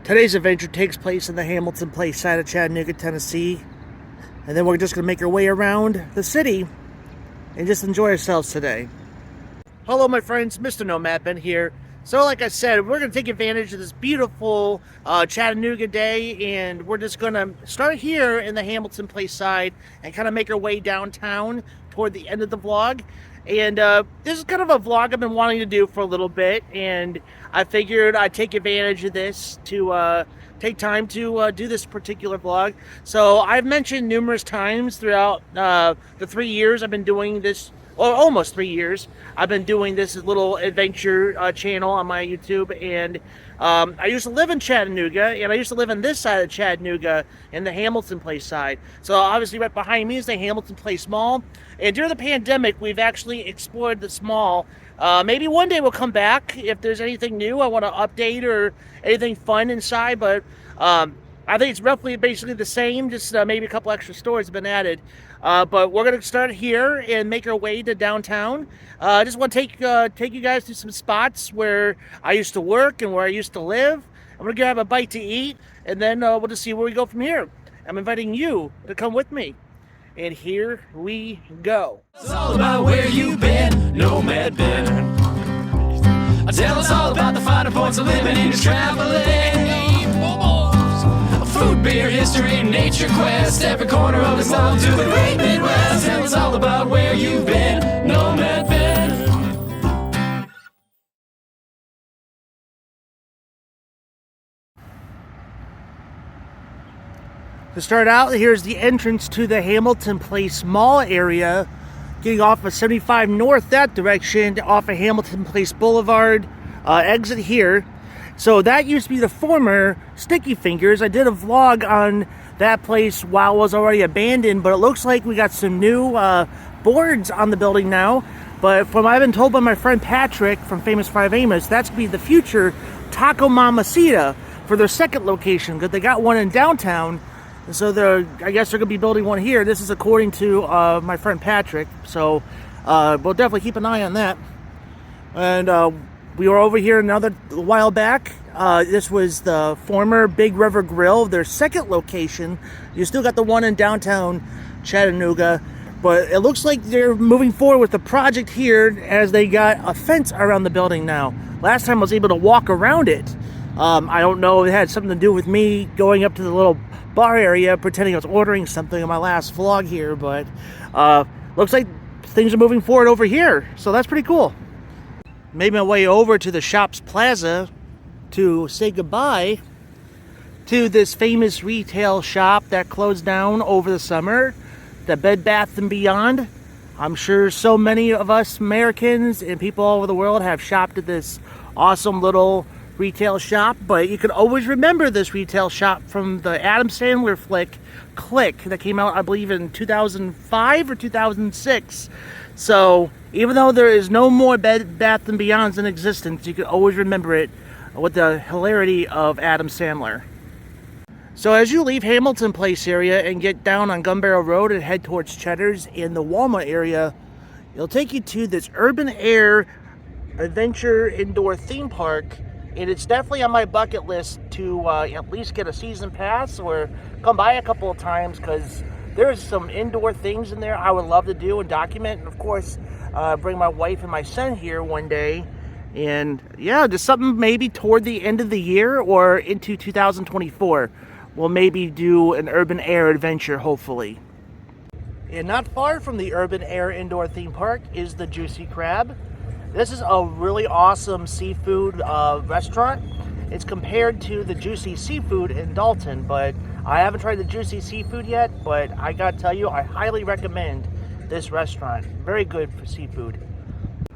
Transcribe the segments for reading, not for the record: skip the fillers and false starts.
Today's adventure takes place in the Hamilton Place side of Chattanooga, Tennessee. And then we're just going to make our way around the city and just enjoy ourselves today. Hello, my friends. Mr. Nomad Ben here. So like I said, we're going to take advantage of this beautiful Chattanooga day, and we're just going to start here in the Hamilton Place side and kind of make our way downtown toward the end of the vlog. And this is kind of a vlog I've been wanting to do for a little bit, and I figured I'd take advantage of this to take time to do this particular vlog. So I've mentioned numerous times throughout the 3 years I've been doing this, or almost 3 years, I've been doing this little adventure channel on my YouTube. And I used to live in Chattanooga, and I used to live on this side of Chattanooga in the Hamilton Place side. So obviously right behind me is the Hamilton Place Mall. And during the pandemic, we've actually explored this mall. Maybe one day we'll come back if there's anything new I want to update or anything fun inside. But I think it's roughly basically the same, just maybe a couple extra stores have been added. But we're going to start here and make our way to downtown. I just want to take you guys to some spots where I used to work and where I used to live. I'm going to grab a bite to eat, and then we'll just see where we go from here. I'm inviting you to come with me. And here we go. It's all about where you've been, Nomad Ben. Tell us all about the finer points of living and traveling. Food, beer, history, nature quest. Every corner of us all to the great Midwest. Tell us all about where you've been, Nomad Ben. To start out, here's the entrance to the Hamilton Place Mall area, getting off of 75 North that direction, off of Hamilton Place Boulevard, exit here. So that used to be the former Sticky Fingers. I did a vlog on that place while it was already abandoned, but it looks like we got some new boards on the building now. But from what I've been told by my friend Patrick from Famous Five Amos, that's going to be the future Taco Mamacita for their second location, because they got one in downtown. And so I guess they're going to be building one here. This is according to my friend Patrick. So we'll definitely keep an eye on that. And we were over here a while back. This was the former Big River Grill, their second location. You still got the one in downtown Chattanooga. But it looks like they're moving forward with the project here, as they got a fence around the building now. Last time I was able to walk around it. I don't know if it had something to do with me going up to the little bar area pretending I was ordering something in my last vlog here, but looks like things are moving forward over here, so that's pretty cool. Made my way over to the Shops Plaza to say goodbye to this famous retail shop that closed down over the summer, the Bed Bath & Beyond. I'm sure so many of us Americans and people all over the world have shopped at this awesome little retail shop, but you can always remember this retail shop from the Adam Sandler flick Click that came out, I believe, in 2005 or 2006. So even though there is no more Bed Bath & Beyonds in existence, you can always remember it with the hilarity of Adam Sandler. So as you leave Hamilton Place area and get down on Gun Barrel Road and head towards Cheddar's in the Walmart area, it'll take you to this Urban Air Adventure Indoor Theme Park. And it's definitely on my bucket list to at least get a season pass or come by a couple of times, because there's some indoor things in there I would love to do and document. And of course, bring my wife and my son here one day. And yeah, just something maybe toward the end of the year or into 2024. We'll maybe do an Urban Air adventure, hopefully. And not far from the Urban Air Indoor Theme Park is the Juicy Crab. This is a really awesome seafood restaurant. It's compared to the Juicy Seafood in Dalton, but I haven't tried the Juicy Seafood yet, but I gotta tell you, I highly recommend this restaurant. Very good for seafood.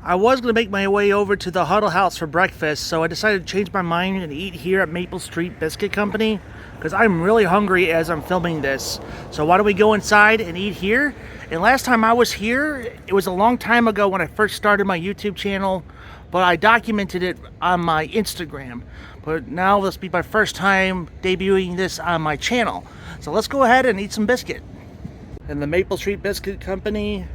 I was gonna make my way over to the Huddle House for breakfast, so I decided to change my mind and eat here at Maple Street Biscuit Company, because I'm really hungry as I'm filming this. So why don't we go inside and eat here? And last time I was here, it was a long time ago when I first started my YouTube channel, but I documented it on my Instagram. But now this will be my first time debuting this on my channel. So let's go ahead and eat some biscuit. And the Maple Street Biscuit Company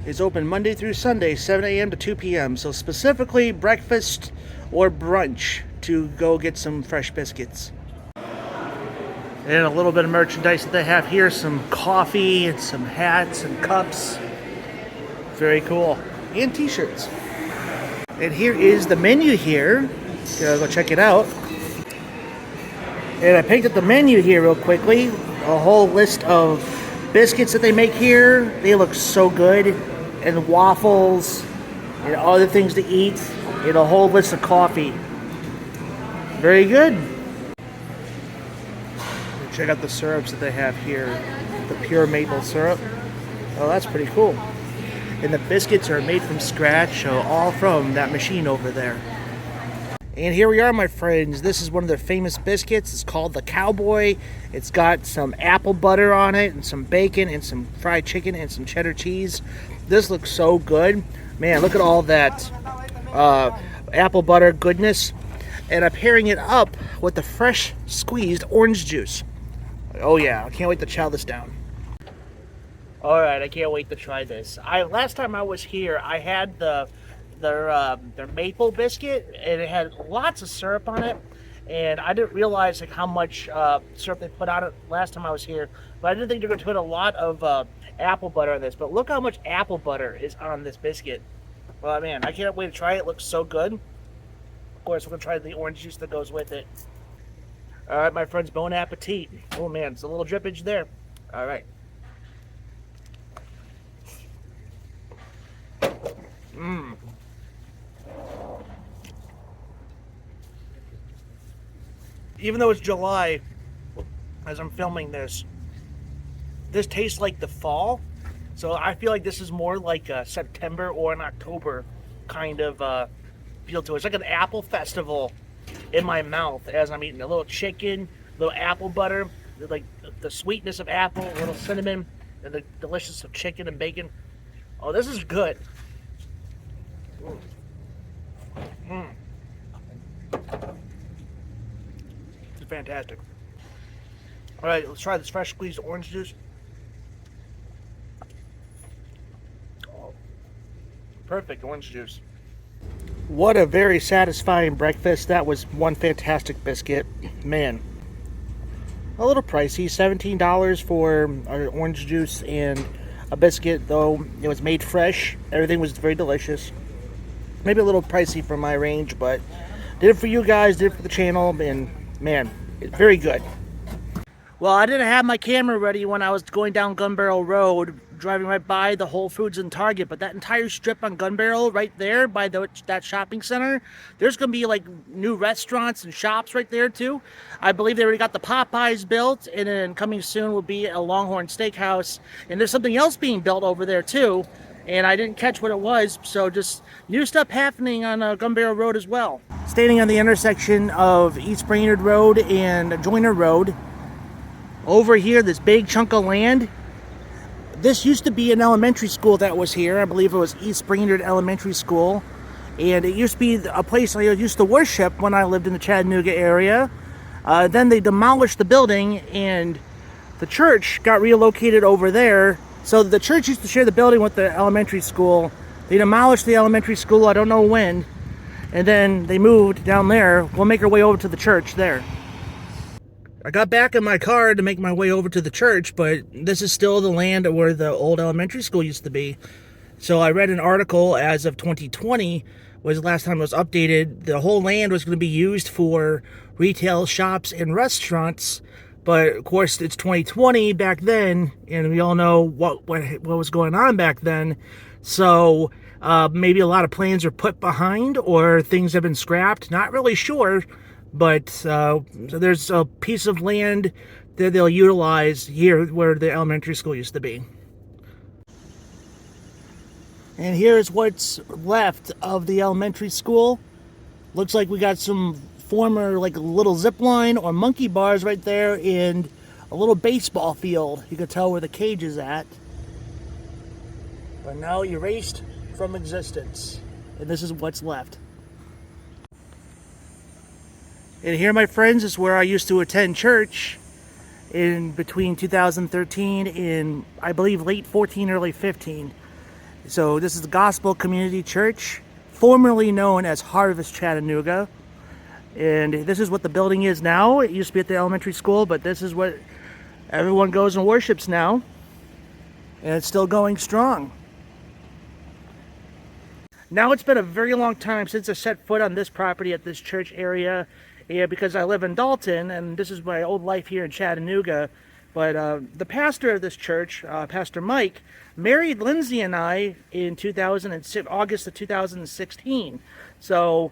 is open Monday through Sunday, 7 a.m. to 2 p.m. So specifically breakfast or brunch to go get some fresh biscuits. And a little bit of merchandise that they have here, some coffee and some hats and cups. Very cool. And t-shirts. And here is the menu here. Go check it out. And I picked up the menu here real quickly. A whole list of biscuits that they make here. They look so good. And waffles and other things to eat. And a whole list of coffee. Very good. Check out the syrups that they have here. The pure maple syrup. Oh, that's pretty cool. And the biscuits are made from scratch, so all from that machine over there. And here we are, my friends. This is one of their famous biscuits. It's called the Cowboy. It's got some apple butter on it, and some bacon, and some fried chicken, and some cheddar cheese. This looks so good. Man, look at all that apple butter goodness. And I'm pairing it up with the fresh squeezed orange juice. Oh yeah, I can't wait to chow this down. Alright, I can't wait to try this. Last time I was here, I had their maple biscuit, and it had lots of syrup on it. And I didn't realize like how much syrup they put on it last time I was here. But I didn't think they were going to put a lot of apple butter on this. But look how much apple butter is on this biscuit. Well, man, I can't wait to try it. It looks so good. Of course, we're going to try the orange juice that goes with it. All right, my friends, bon appetit. Oh, man, it's a little drippage there. All right. Mmm. Even though it's July, as I'm filming this tastes like the fall. So I feel like this is more like a September or an October kind of feel to it. It's like an apple festival in my mouth as I'm eating a little chicken, little apple butter, like the sweetness of apple, a little cinnamon, and the deliciousness of chicken and bacon. Oh, this is good. Mm. It's fantastic. All right, let's try this fresh squeezed orange juice. Oh, perfect orange juice. What a very satisfying breakfast. That was one fantastic biscuit. Man, a little pricey, $17 for orange juice and a biscuit, though it was made fresh. Everything was very delicious. Maybe a little pricey for my range, but did it for you guys, did it for the channel, and man, it's very good. Well, I didn't have my camera ready when I was going down Gun Barrel Road, driving right by the Whole Foods and Target, but that entire strip on Gun Barrel right there by that shopping center, there's going to be like new restaurants and shops right there too. I believe they already got the Popeyes built, and then coming soon will be a Longhorn Steakhouse, and there's something else being built over there too, and I didn't catch what it was, so just new stuff happening on Gun Barrel Road as well. Standing on the intersection of East Brainerd Road and Joyner Road, over here, this big chunk of land. This used to be an elementary school that was here. I believe it was East Brainerd Elementary School. And it used to be a place I used to worship when I lived in the Chattanooga area. Then they demolished the building, and the church got relocated over there. So the church used to share the building with the elementary school. They demolished the elementary school, I don't know when. And then they moved down there. We'll make our way over to the church there. I got back in my car to make my way over to the church, but this is still the land where the old elementary school used to be. So I read an article as of 2020, was the last time it was updated. The whole land was going to be used for retail shops and restaurants, but of course it's 2020 back then, and we all know what was going on back then. So maybe a lot of plans are put behind, or things have been scrapped. Not really sure. But so there's a piece of land that they'll utilize here where the elementary school used to be. And here's what's left of the elementary school. Looks like we got some former like little zip line or monkey bars right there, and a little baseball field. You can tell where the cage is at. But now erased from existence. And this is what's left. And here, my friends, is where I used to attend church in between 2013 and I believe late 14, early 15. So this is the Gospel Community Church, formerly known as Harvest Chattanooga. And this is what the building is now. It used to be at the elementary school, but this is what everyone goes and worships now. And it's still going strong. Now it's been a very long time since I set foot on this property at this church area. Yeah, because I live in Dalton, and this is my old life here in Chattanooga. But the pastor of this church, Pastor Mike, married Lindsay and I in August of 2016. So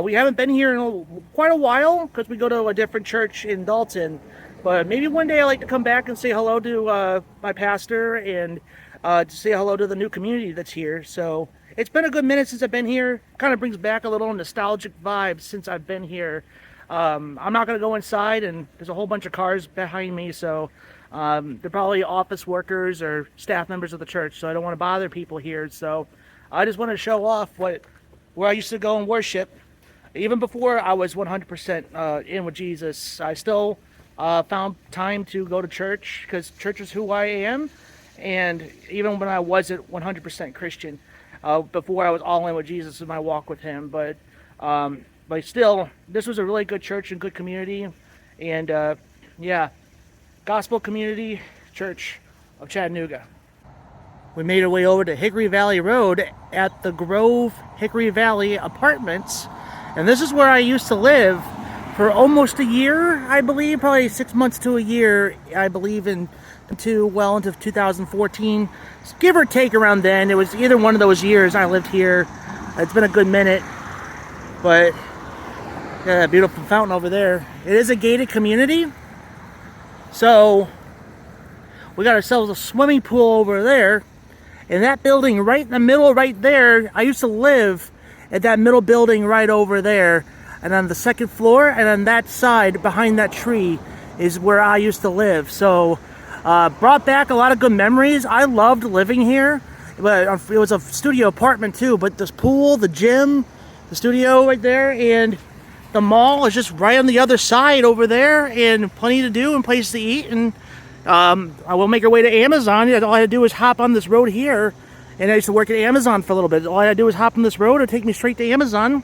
we haven't been here in quite a while because we go to a different church in Dalton. But maybe one day I'd like to come back and say hello to my pastor and to say hello to the new community that's here. So it's been a good minute since I've been here. Kind of brings back a little nostalgic vibes since I've been here. I'm not going to go inside, and there's a whole bunch of cars behind me, so they're probably office workers or staff members of the church, so I don't want to bother people here. So I just want to show off where I used to go and worship. Even before I was 100% in with Jesus, I still found time to go to church because church is who I am. And even when I wasn't 100% Christian, before I was all in with Jesus in my walk with him, but still, this was a really good church and good community. And yeah, Gospel Community Church of Chattanooga. We made our way over to Hickory Valley Road at the Grove Hickory Valley Apartments. And this is where I used to live for almost a year, I believe, probably 6 months to a year, I believe, into 2014. Give or take around then. It was either one of those years I lived here. It's been a good minute. But yeah, that beautiful fountain over there. It is a gated community. So we got ourselves a swimming pool over there. And that building right in the middle right there, I used to live at that middle building right over there. And on the second floor and on that side behind that tree is where I used to live. So brought back a lot of good memories. I loved living here. But it was a studio apartment too. But this pool, the gym, the studio right there, and the mall is just right on the other side over there, and plenty to do and places to eat. And I will make our way to Amazon. All I had to do was hop on this road here, and I used to work at Amazon for a little bit. All I had to do was hop on this road and take me straight to Amazon.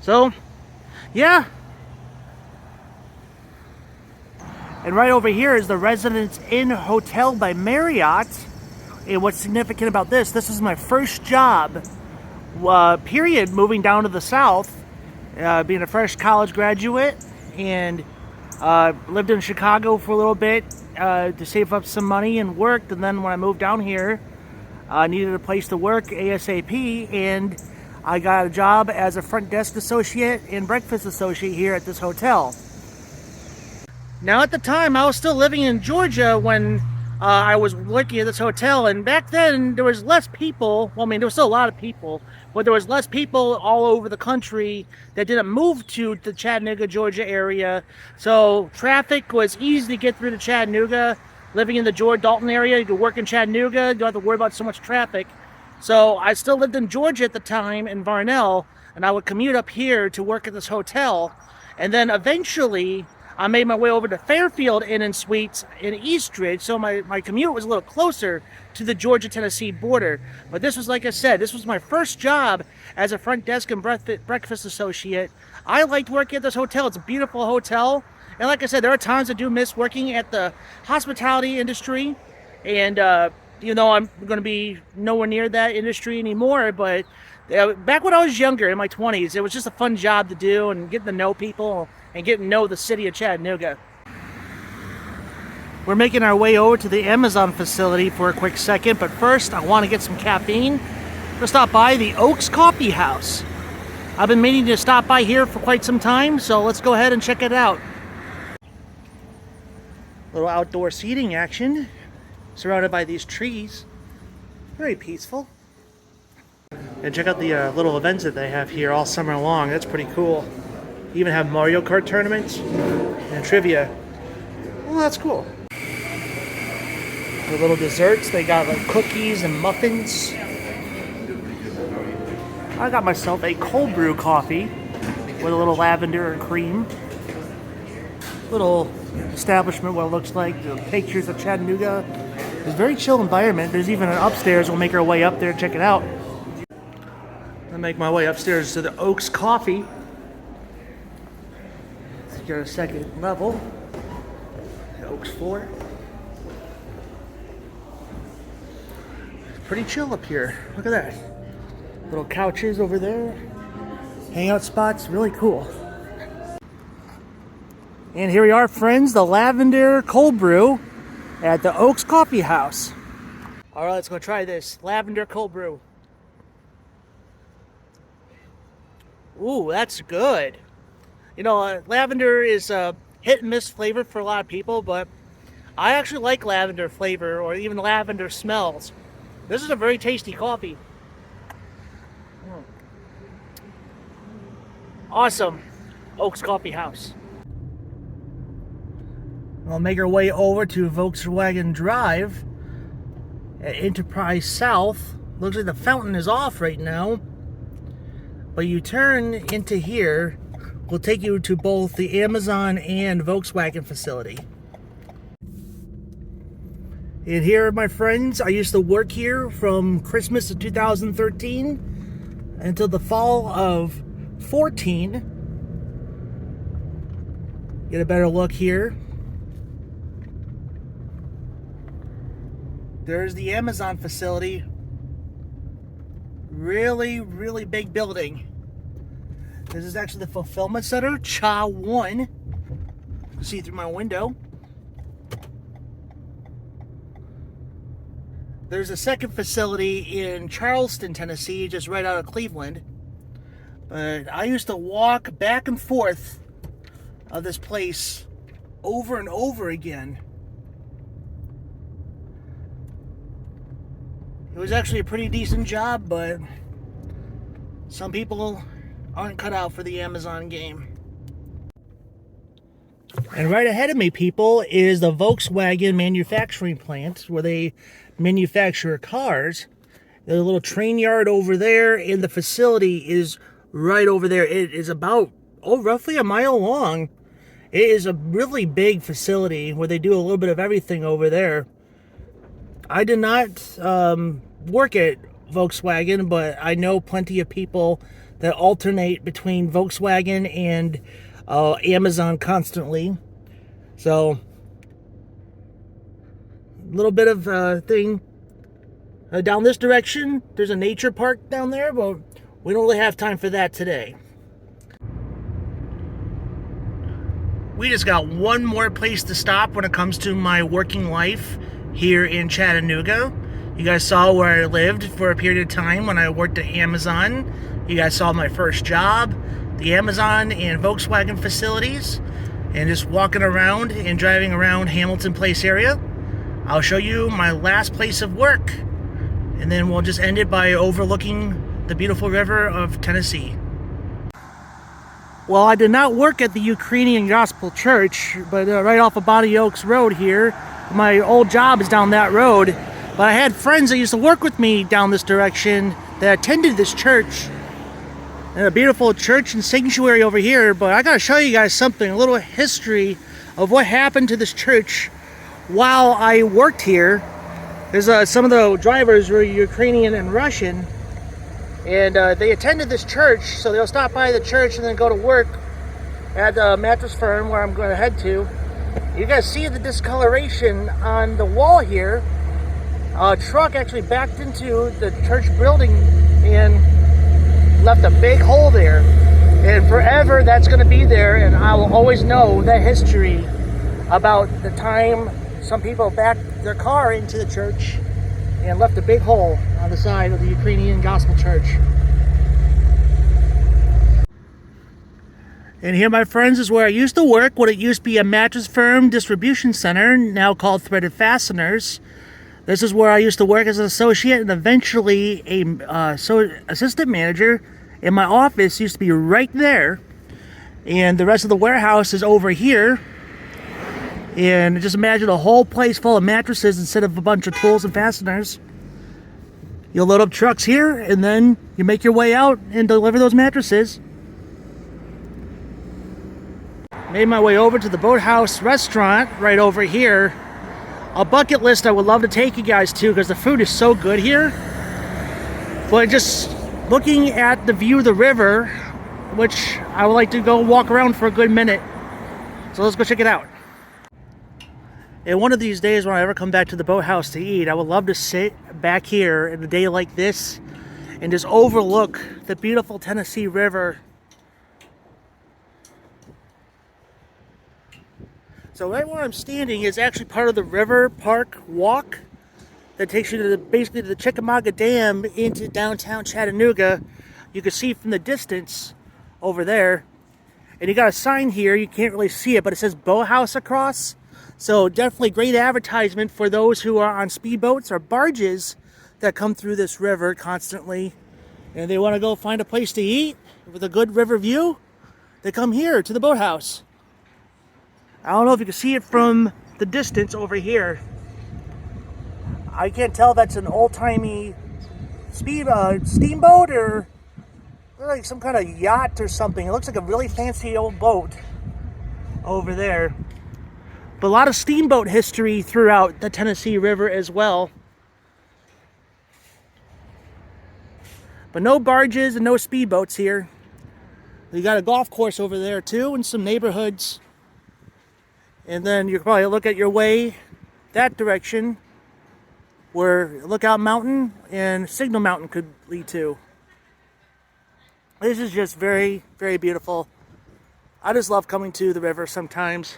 So, yeah. And right over here is the Residence Inn Hotel by Marriott. And what's significant about this is my first job, period, moving down to the South. Being a fresh college graduate, and lived in Chicago for a little bit to save up some money and worked. And then when I moved down here, I needed a place to work ASAP, and I got a job as a front desk associate and breakfast associate here at this hotel. Now at the time, I was still living in Georgia when I was working at this hotel, and back then there was less people. Well, I mean, there was still a lot of people, but there was less people all over the country that didn't move to the Chattanooga, Georgia area. So traffic was easy to get through to Chattanooga. Living in the Georgia Dalton area, you could work in Chattanooga, you don't have to worry about so much traffic. So I still lived in Georgia at the time, in Varnell, and I would commute up here to work at this hotel. And then eventually I made my way over to Fairfield Inn and Suites in Eastridge, so my commute was a little closer to the Georgia-Tennessee border. But this was, like I said, this was my first job as a front desk and breakfast associate. I liked working at this hotel. It's a beautiful hotel. And like I said, there are times I do miss working at the hospitality industry. And, I'm going to be nowhere near that industry anymore. But back when I was younger, in my 20s, it was just a fun job to do and getting to know people and getting to know the city of Chattanooga. We're making our way over to the Amazon facility for a quick second, but first I want to get some caffeine. We'll stop by the Oaks Coffee House. I've been meaning to stop by here for quite some time, so let's go ahead and check it out. Little outdoor seating action, surrounded by these trees. Very peaceful. And check out the little events that they have here all summer long. That's pretty cool. Even have Mario Kart tournaments and trivia. Well, that's cool. The little desserts, they got like cookies and muffins. I got myself a cold brew coffee with a little lavender and cream. Little establishment, what it looks like, the pictures of Chattanooga. It's a very chill environment. There's even an upstairs. We'll make our way up there and check it out. I make my way upstairs to the Oaks Coffee. Got a second level. The Oaks floor. Pretty chill up here. Look at that. Little couches over there. Hangout spots. Really cool. And here we are, friends. The Lavender Cold Brew at the Oaks Coffee House. All right, let's go try this. Lavender Cold Brew. Ooh, that's good. You know, lavender is a hit and miss flavor for a lot of people, but I actually like lavender flavor or even lavender smells. This is a very tasty coffee. Awesome. Oaks Coffee House. We'll make our way over to Volkswagen Drive at Enterprise South. Looks like the fountain is off right now. But you turn into here, we'll take you to both the Amazon and Volkswagen facility. And here, my friends, I used to work here from Christmas of 2013 until the fall of 14. Get a better look here. There's the Amazon facility. Really, really big building. This is actually the fulfillment center, Cha 1. You can see through my window. There's a second facility in Charleston, Tennessee, just right out of Cleveland. But I used to walk back and forth of this place over and over again. It was actually a pretty decent job, but some people aren't cut out for the Amazon game. And right ahead of me, people, is the Volkswagen manufacturing plant where they manufacture cars. There's a little train yard over there, and the facility is right over there. It is about, roughly a mile long. It is a really big facility where they do a little bit of everything over there. I did not work at Volkswagen, but I know plenty of people that alternate between Volkswagen and Amazon constantly. So, a little bit of thing. Down this direction, there's a nature park down there, but we don't really have time for that today. We just got one more place to stop when it comes to my working life here in Chattanooga. You guys saw where I lived for a period of time when I worked at Amazon. You guys saw my first job, the Amazon and Volkswagen facilities, and just walking around and driving around Hamilton Place area. I'll show you my last place of work, and then we'll just end it by overlooking the beautiful river of Tennessee. Well, I did not work at the Ukrainian Gospel Church, but right off of Bonnie Oaks Road here. My old job is down that road, but I had friends that used to work with me down this direction that attended this church. And a beautiful church and sanctuary over here, but I gotta show you guys something, a little history of what happened to this church while I worked here. There's some of the drivers were Ukrainian and Russian, and they attended this church, so they'll stop by the church and then go to work at the mattress firm where I'm going to head to. You guys see the discoloration on the wall here. A truck actually backed into the church building and left a big hole there. And forever that's going to be there, and I will always know that history about the time some people backed their car into the church and left a big hole on the side of the Ukrainian Gospel Church. And here, my friends, is where I used to work, what it used to be a mattress firm distribution center, now called Threaded Fasteners. This is where I used to work as an associate and eventually a assistant manager. And my office used to be right there. And the rest of the warehouse is over here. And just imagine a whole place full of mattresses instead of a bunch of tools and fasteners. You'll load up trucks here, and then you make your way out and deliver those mattresses. Made my way over to the Boathouse restaurant right over here. A bucket list I would love to take you guys to because the food is so good here. But just looking at the view of the river, which I would like to go walk around for a good minute. So let's go check it out. And one of these days when I ever come back to the boathouse to eat, I would love to sit back here in a day like this and just overlook the beautiful Tennessee River. So right where I'm standing is actually part of the River Park Walk that takes you to basically to the Chickamauga Dam into downtown Chattanooga. You can see from the distance over there. And you got a sign here, you can't really see it, but it says Boathouse across. So definitely great advertisement for those who are on speedboats or barges that come through this river constantly. And they want to go find a place to eat with a good river view. They come here to the boathouse. I don't know if you can see it from the distance over here. I can't tell that's an old-timey steamboat or like some kind of yacht or something. It looks like a really fancy old boat over there. But a lot of steamboat history throughout the Tennessee River as well. But no barges and no speedboats here. You got a golf course over there too and some neighborhoods. And then you probably look at your way that direction where Lookout Mountain and Signal Mountain could lead to. This is just very, very beautiful. I just love coming to the river sometimes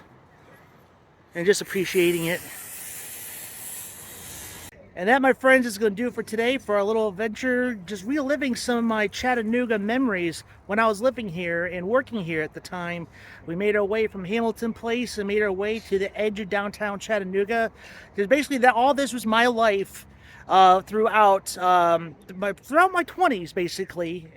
and just appreciating it. And that, my friends, is going to do it for today for our little adventure, just reliving some of my Chattanooga memories when I was living here and working here at the time. We made our way from Hamilton Place and made our way to the edge of downtown Chattanooga. Because basically all this was my life throughout my 20s, basically.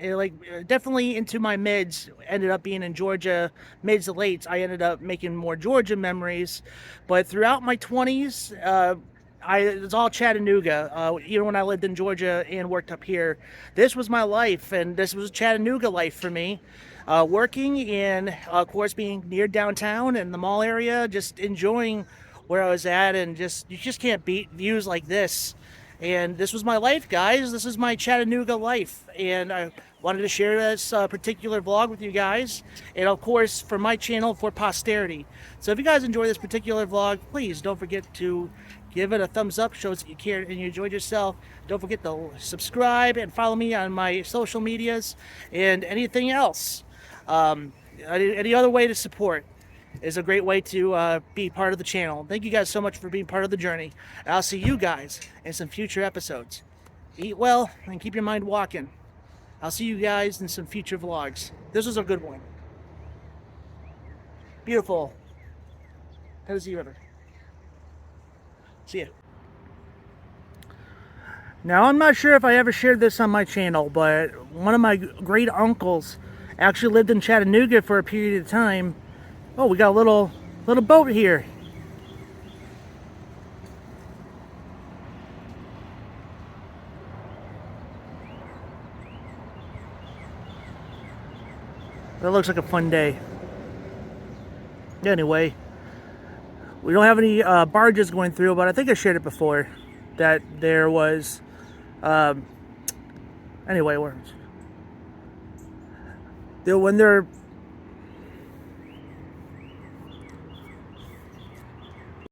Definitely into my mids, ended up being in Georgia, mids to lates. I ended up making more Georgia memories. But throughout my 20s, it's all Chattanooga. Even when I lived in Georgia and worked up here, this was my life, and this was Chattanooga life for me. Working and, of course, being near downtown and the mall area, just enjoying where I was at, and you just can't beat views like this. And this was my life, guys. This is my Chattanooga life, and I wanted to share this particular vlog with you guys, and of course for my channel for posterity. So if you guys enjoy this particular vlog, please don't forget to give it a thumbs up, shows that you cared and you enjoyed yourself. Don't forget to subscribe and follow me on my social medias and anything else. Any other way to support is a great way to be part of the channel. Thank you guys so much for being part of the journey. And I'll see you guys in some future episodes. Eat well and keep your mind walking. I'll see you guys in some future vlogs. This was a good one. Beautiful Tennessee River. See ya. Now, I'm not sure if I ever shared this on my channel, but one of my great uncles actually lived in Chattanooga for a period of time. Oh, we got a little boat here. That looks like a fun day. Anyway, we don't have any barges going through, but I think I shared it before that there was. Anyway, when they're